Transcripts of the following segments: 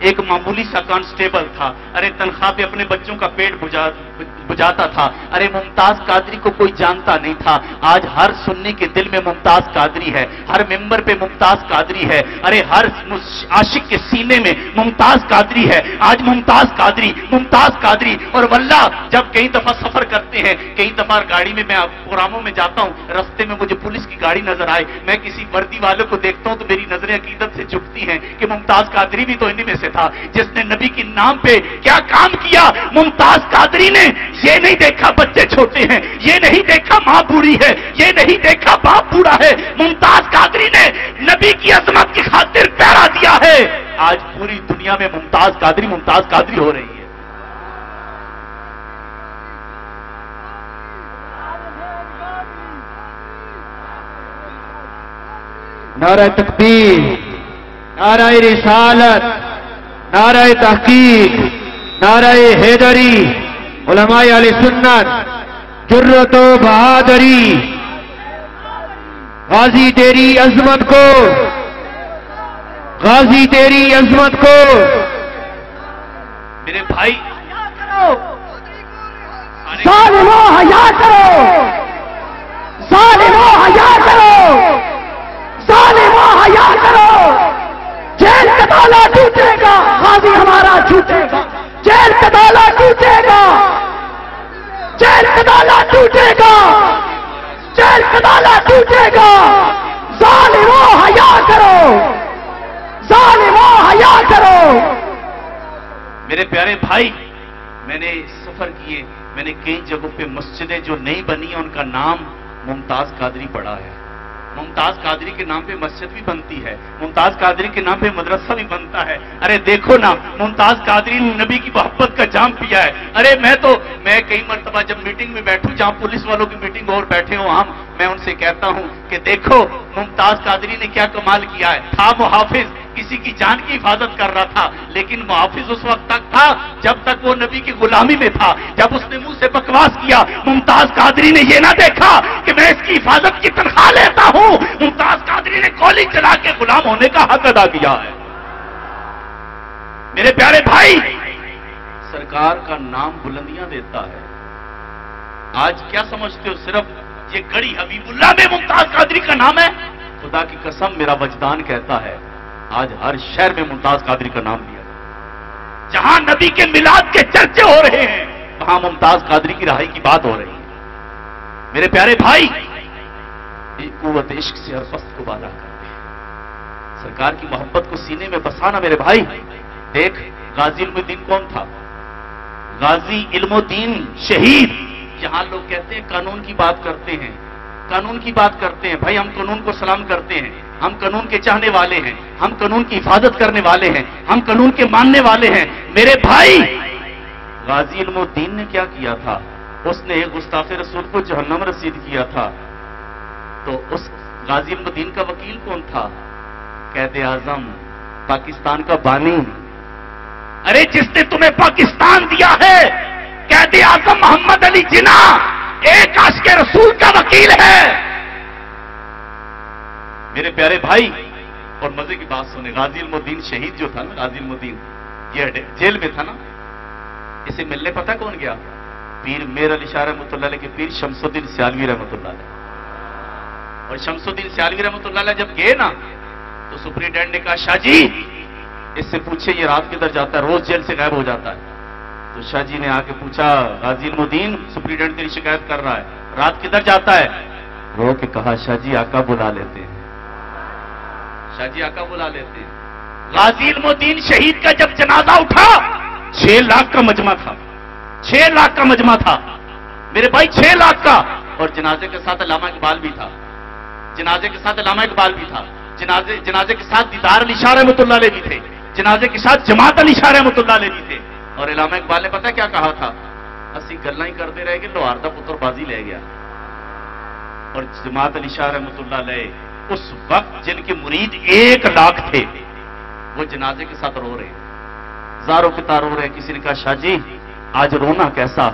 ایک معمولی سا کانسٹیبل تھا، ارے تنخواہ پہ اپنے بچوں کا پیٹ بجاتا تھا. ارے ممتاز قادری کو کوئی جانتا نہیں تھا. آج ہر سنی کے دل میں ممتاز قادری ہے، ہر ممبر پہ ممتاز قادری ہے، ارے ہر عاشق کے سینے میں ممتاز قادری ہے. آج ممتاز قادری. اور واللہ جب کئی دفعہ سفر کرتے ہیں، کئی دفعہ گاڑی میں پروگراموں میں جاتا ہوں، رستے میں مجھے پولیس کی گاڑی نظر آئے، میں کسی وردی والوں کو دیکھتا ہوں تو میری نظریں عقیدت سے جھکتی ہیں کہ ممتاز قادری بھی تو انہی میں سے تھا جس نے نبی کے نام پہ کیا کام کیا. ممتاز قادری نے یہ نہیں دیکھا بچے چھوٹے ہیں، یہ نہیں دیکھا ماں بوڑھی ہے، یہ نہیں دیکھا باپ بوڑھا ہے. ممتاز قادری نے نبی کی عظمت کی خاطر پہرا دیا ہے. آج پوری دنیا میں ممتاز قادری ہو رہی ہے. نعرہ تکبیر، نعرہ رسالت، نعرہ تحقیق، نعرہ حیدری، علماء اہل سنت، جرت و بہادری. غازی تیری عظمت کو، غازی تیری عظمت کو. میرے بھائی ظالمو حیا کرو، ظالمو حیا کرو، ظالمو حیا کرو. جیل کا تالا ٹوٹے گا، غازی ہمارا ٹوٹے گا. جیل کا تالا ٹوٹے گا، جیل کا تالا ٹوٹے گا، جیل کا تالا ٹوٹے گا. ظالمو حیا کرو، ظالمو حیا کرو. میرے پیارے بھائی، میں نے سفر کیے، میں نے کئی جگہوں پہ مسجدیں جو نہیں بنی ہیں ان کا نام ممتاز قادری پڑا ہے. ممتاز قادری کے نام پہ مسجد بھی بنتی ہے، ممتاز قادری کے نام پہ مدرسہ بھی بنتا ہے. ارے دیکھو نا، ممتاز قادری نے نبی کی محبت کا جام پیا ہے. ارے میں کئی مرتبہ جب میٹنگ میں بیٹھوں، جہاں پولیس والوں کی میٹنگ اور بیٹھے ہوں ہم، میں ان سے کہتا ہوں کہ دیکھو ممتاز قادری نے کیا کمال کیا ہے. تھا محافظ، کسی کی جان کی حفاظت کر رہا تھا، لیکن محافظ اس وقت تک تھا جب تک وہ نبی کی غلامی میں تھا. جب اس نے منہ سے بکواس کیا، ممتاز قادری نے یہ نہ دیکھا کہ میں اس کی حفاظت کی تنخواہ لیتا ہوں. ممتاز قادری نے گولی چلا کے غلام ہونے کا حق ادا کیا ہے. میرے پیارے بھائی، سرکار کا نام بلندیاں دیتا ہے. آج کیا سمجھتے ہو صرف یہ گڑی حبیب اللہ میں ممتاز قادری کا نام ہے؟ خدا کی قسم میرا وجدان کہتا ہے آج ہر شہر میں ممتاز قادری کا نام لیا. جہاں نبی کے میلاد کے چرچے ہو رہے ہیں وہاں ممتاز قادری کی رہائی کی بات ہو رہی ہے. میرے پیارے بھائی، ایک قوت عشق سے ہر پست کو بالا کرتے ہیں. سرکار کی محبت کو سینے میں بسانا. میرے بھائی دیکھ، غازی علم الدین کون تھا؟ غازی علم الدین شہید. یہاں لوگ کہتے ہیں قانون کی بات کرتے ہیں، قانون کی بات کرتے ہیں. بھائی ہم قانون کو سلام کرتے ہیں، ہم قانون کے چاہنے والے ہیں، ہم قانون کی حفاظت کرنے والے ہیں، ہم قانون کے ماننے والے ہیں. میرے بھائی، غازی علم الدین نے کیا کیا تھا؟ اس نے گستاخ رسول کو جہنم رسید کیا تھا. تو اس غازی علم الدین کا وکیل کون تھا؟ قائد اعظم، پاکستان کا بانی. ارے جس نے تمہیں پاکستان دیا ہے قائد اعظم محمد علی جناح ایک عاشق رسول کا وکیل ہے. میرے پیارے بھائی، اور مزے کی بات سنیں، غازی علم الدین شہید جو تھا نا، غازی علم الدین یہ جیل میں تھا نا، اسے ملنے پتہ کون گیا؟ پیر میر علی شاہ رحمۃ اللہ علیہ کے پیر شمس الدین سیالوی رحمۃ اللہ علیہ. اور شمس الدین سیالوی رحمۃ اللہ علیہ جب گئے نا تو سپرنٹینڈنٹ نے کہا شاہ جی اس سے پوچھے یہ رات کدھر جاتا ہے، روز جیل سے غائب ہو جاتا ہے. تو شاہ جی نے آ کے پوچھا غازی علم الدین سپرنٹینڈنٹ تیری شکایت کر رہا ہے، رات کدھر جاتا ہے؟ رو کے کہا شاہ جی آقا بلا لیتے ہیں، شاہ جی آقا بلا لیتے ہیں. غازی علم الدین شہید کا جب جنازہ اٹھا 6 لاکھ کا مجمع تھا، 6 لاکھ کا مجمع تھا میرے بھائی، 6 لاکھ کا. اور جنازے کے ساتھ علامہ اقبال بھی تھا، جنازے کے ساتھ علامہ اقبال بھی تھا، جنازے کے ساتھ دیدار علی شاہ رحمۃ اللہ علیہ بھی تھے، جنازے کے ساتھ جماعت علی شاہ رحمۃ اللہ علیہ بھی تھے. اور علامہ اقبال نے پتہ کیا کہا تھا؟ اسی گلاں ہی کرتے رہ گئے، لوہار دا پتر بازی لے گیا. اور جماعت علی شاہ رحمۃ اللہ علیہ اس وقت جن کے مرید 1 لاکھ تھے وہ جنازے کے ساتھ رو رہے، زاروں کے تار رو رہے. کسی نے کہا شاہ جی آج رونا کیسا؟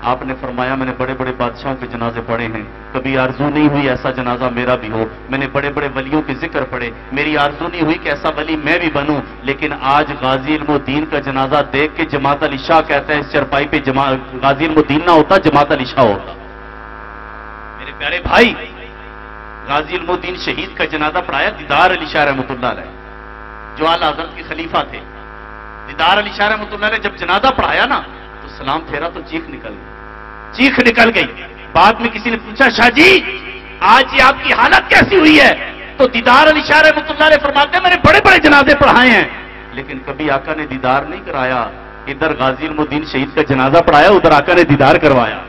آپ نے فرمایا میں نے بڑے بڑے بادشاہوں کے جنازے پڑھے ہیں، کبھی آرزو نہیں ہوئی ایسا جنازہ میرا بھی ہو، میں نے بڑے بڑے ولیوں کے ذکر پڑھے، میری آرزو نہیں ہوئی کہ ایسا ولی میں بھی بنوں، لیکن آج غازی علم الدین کا جنازہ دیکھ کے جماعت علی شاہ کہتا ہے اس چرپائی پہ غازی علم الدین نہ ہوتا جماعت علی شاہ ہوتا۔ میرے پیارے بھائی، غازی علم الدین شہید کا جنازہ پڑھایا دیدار علی شاہ رحمۃ اللہ علیہ، جو اعلی حضرت کے خلیفہ تھے۔ دیدار علی شاہ رحمۃ اللہ علیہ جب جنازہ پڑھایا نا تو سلام پھیرا تو چیخ نکل گئی، چیخ نکل گئی۔ بعد میں کسی نے پوچھا شاہ جی آج یہ آپ کی حالت کیسی ہوئی ہے؟ تو دیدار علی شاہ رحمۃ اللہ علیہ فرماتے ہیں میں نے بڑے بڑے جنازے پڑھائے ہیں لیکن کبھی آقا نے دیدار نہیں کرایا، ادھر غازی علم الدین شہید کا جنازہ پڑھایا، ادھر آقا نے دیدار کروایا۔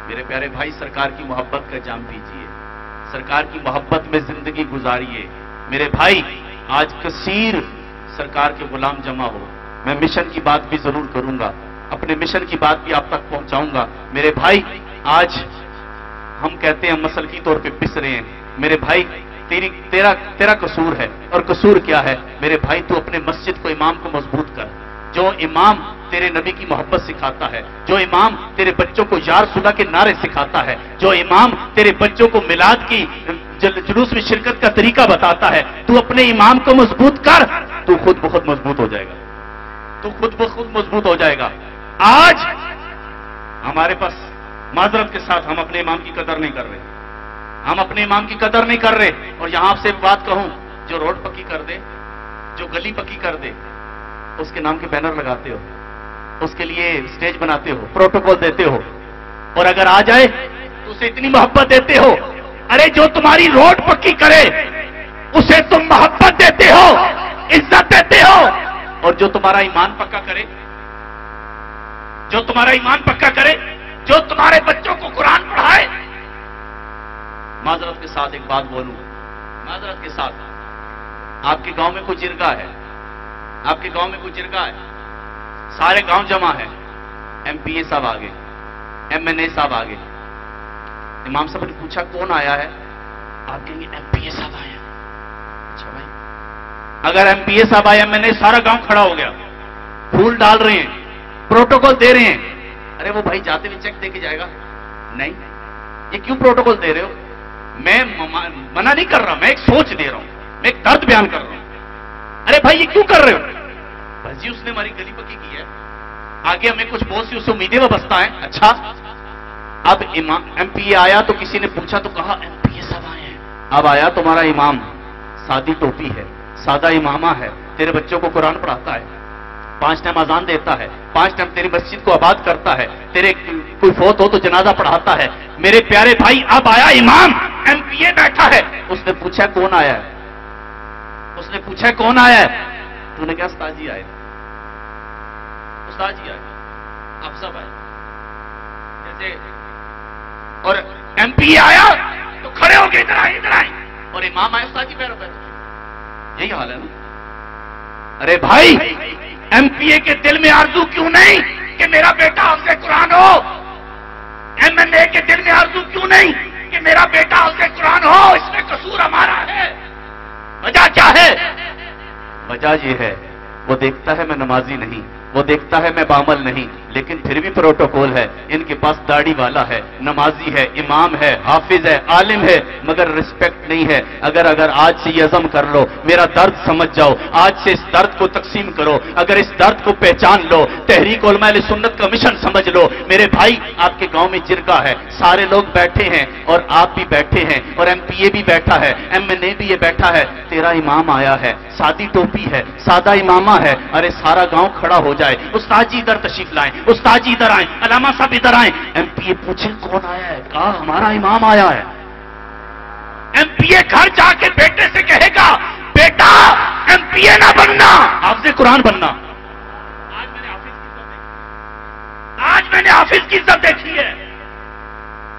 میرے پیارے بھائی، سرکار کی محبت کا جام پیجیے، سرکار کی محبت میں زندگی گزاریے۔ میرے بھائی، آج کثیر سرکار کے غلام جمع ہو، میں مشن کی بات بھی ضرور کروں گا، اپنے مشن کی بات بھی آپ تک پہنچاؤں گا۔ میرے بھائی، آج ہم کہتے ہیں مسلکی طور پہ پس رہے ہیں، میرے بھائی تیرا قصور ہے، اور قصور کیا ہے؟ میرے بھائی تو اپنے مسجد کو، امام کو مضبوط کر، جو امام تیرے نبی کی محبت سکھاتا ہے، جو امام تیرے بچوں کو یا رسول اللہ کے نعرے سکھاتا ہے، جو امام تیرے بچوں کو میلاد کی جلوس میں شرکت کا طریقہ بتاتا ہے، تو اپنے امام کو مضبوط کر، تو خود بخود مضبوط ہو جائے گا، تو خود بخود مضبوط ہو جائے گا۔ آج ہمارے پاس معذرت کے ساتھ ہم اپنے امام کی قدر نہیں کر رہے، ہم اپنے امام کی قدر نہیں کر رہے۔ اور یہاں آپ سے بات کہوں، جو روڈ پکی کر دے، جو گلی پکی کر دے، اس کے نام کے بینر لگاتے ہو، اس کے لیے سٹیج بناتے ہو، پروٹوکول دیتے ہو، اور اگر آ جائے تو اسے اتنی محبت دیتے ہو۔ ارے جو تمہاری روڈ پکی کرے اسے تم محبت دیتے ہو، عزت دیتے ہو، اور جو تمہارا ایمان پکا کرے، جو تمہارا ایمان پکا کرے، جو تمہارے بچوں کو قرآن پڑھائے۔ معذرت کے ساتھ ایک بات بولوں، معذرت کے ساتھ، آپ کے گاؤں میں کوئی جرگہ ہے، آپ کے گاؤں میں کوئی جرگہ ہے، سارے گاؤں جمع ہے، ایم پی اے صاحب آگے، ایم این اے صاحب آگے، امام صاحب نے پوچھا کون آیا ہے؟ آپ کہیں گے ایم پی اے صاحب آیا۔ اچھا بھائی، اگر ایم پی اے صاحب آئے، ایم این اے، سارا گاؤں کھڑا ہو گیا، پھول ڈال رہے ہیں، پروٹوکول دے رہے ہیں، ارے وہ بھائی جاتے ہوئے چیک دے کے جائے گا؟ نہیں، یہ کیوں پروٹوکول دے رہے ہو؟ میں منع نہیں کر رہا، میں ایک سوچ دے رہا ہوں، میں ایک درد بیان کر رہا ہوں۔ ارے بھائی یہ کیوں کر رہے ہو؟ بس جی اس نے ہماری گلی پکی کی ہے، آگے ہمیں کچھ بہت سی اسے امیدیں وابستہ ہیں۔ اچھا، اب ایم پی اے آیا تو کسی نے پوچھا تو کہا ایم پی اے صاحب آئے ہیں۔ اب آیا تمہارا امام، سادی ٹوپی ہے، سادہ امامہ ہے، تیرے بچوں کو قرآن پڑھاتا ہے، 5 ٹائم اذان دیتا ہے، 5 ٹائم تیری مسجد کو آباد کرتا ہے، تیرے کوئی فوت ہو تو جنازہ پڑھاتا ہے۔ میرے پیارے بھائی، اب آیا امام، ایم پی اے بیٹھا ہے، اس نے پوچھا کون آیا ہے؟ اس نے پوچھا کون آیا ہے؟ تو نے کہا استاد جی آئے، استاد جی آئے، آپ سب آئے جیسے، اور ایم پی اے آیا تو کھڑے ہو گئے، ادھر آئے ادھر آئے، اور امام آئے، استاد جی پیرو پہ، یہی حال ہے نا؟ ارے بھائی، ایم پی اے کے دل میں آرزو کیوں نہیں کہ میرا بیٹا حافظ قرآن ہو؟ ایم این اے کے دل میں آرزو کیوں نہیں کہ میرا بیٹا حافظ قرآن ہو؟ اس میں قصور ہمارا ہے۔ وجہ کیا ہے؟ وجہ یہ ہے، وہ دیکھتا ہے میں نمازی نہیں، وہ دیکھتا ہے میں بعمل نہیں، لیکن پھر بھی پروٹوکول ہے، ان کے پاس داڑھی والا ہے، نمازی ہے، امام ہے، حافظ ہے، عالم ہے، مگر رسپیکٹ نہیں ہے۔ اگر آج سے یہ عزم کر لو، میرا درد سمجھ جاؤ، آج سے اس درد کو تقسیم کرو، اگر اس درد کو پہچان لو، تحریک علماء اہل سنت کا مشن سمجھ لو۔ میرے بھائی، آپ کے گاؤں میں جرگہ ہے، سارے لوگ بیٹھے ہیں، اور آپ بھی بیٹھے ہیں، اور ایم پی اے بھی بیٹھا ہے، ایم این اے بھی یہ بیٹھا ہے، تیرا امام آیا ہے، سادی ٹوپی ہے، سادہ امامہ ہے، ارے سارا گاؤں کھڑا ہو جائے، استاد جی ادھر تشریف لائیں، استاد جی ادھر آئیں، علامہ صاحب ادھر آئیں، ایم پی اے پوچھیں کون آیا ہے؟ کہا ہمارا امام آیا ہے۔ ایم پی اے گھر جا کے بیٹے سے کہے گا بیٹا ایم پی اے نہ بننا، حافظ قرآن بننا۔ آج میں نے حافظ کی عزت دیکھی ہے۔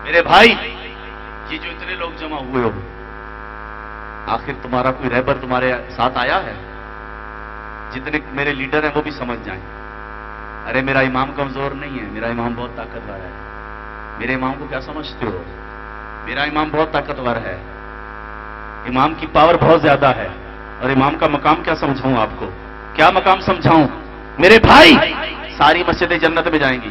میرے بھائی، یہ جو اتنے لوگ جمع ہوئے ہو، آخر تمہارا کوئی رہبر تمہارے ساتھ آیا ہے؟ جتنے میرے لیڈر ہیں وہ بھی سمجھ جائیں، ارے میرا امام کمزور نہیں ہے، میرا امام بہت طاقتور ہے۔ میرے امام کو کیا سمجھتے ہو؟ میرا امام بہت طاقتور ہے، امام کی پاور بہت زیادہ ہے، اور امام کا مقام کیا سمجھاؤں آپ کو؟ کیا مقام سمجھاؤں؟ میرے بھائی، ساری مسجدیں جنت میں جائیں گی،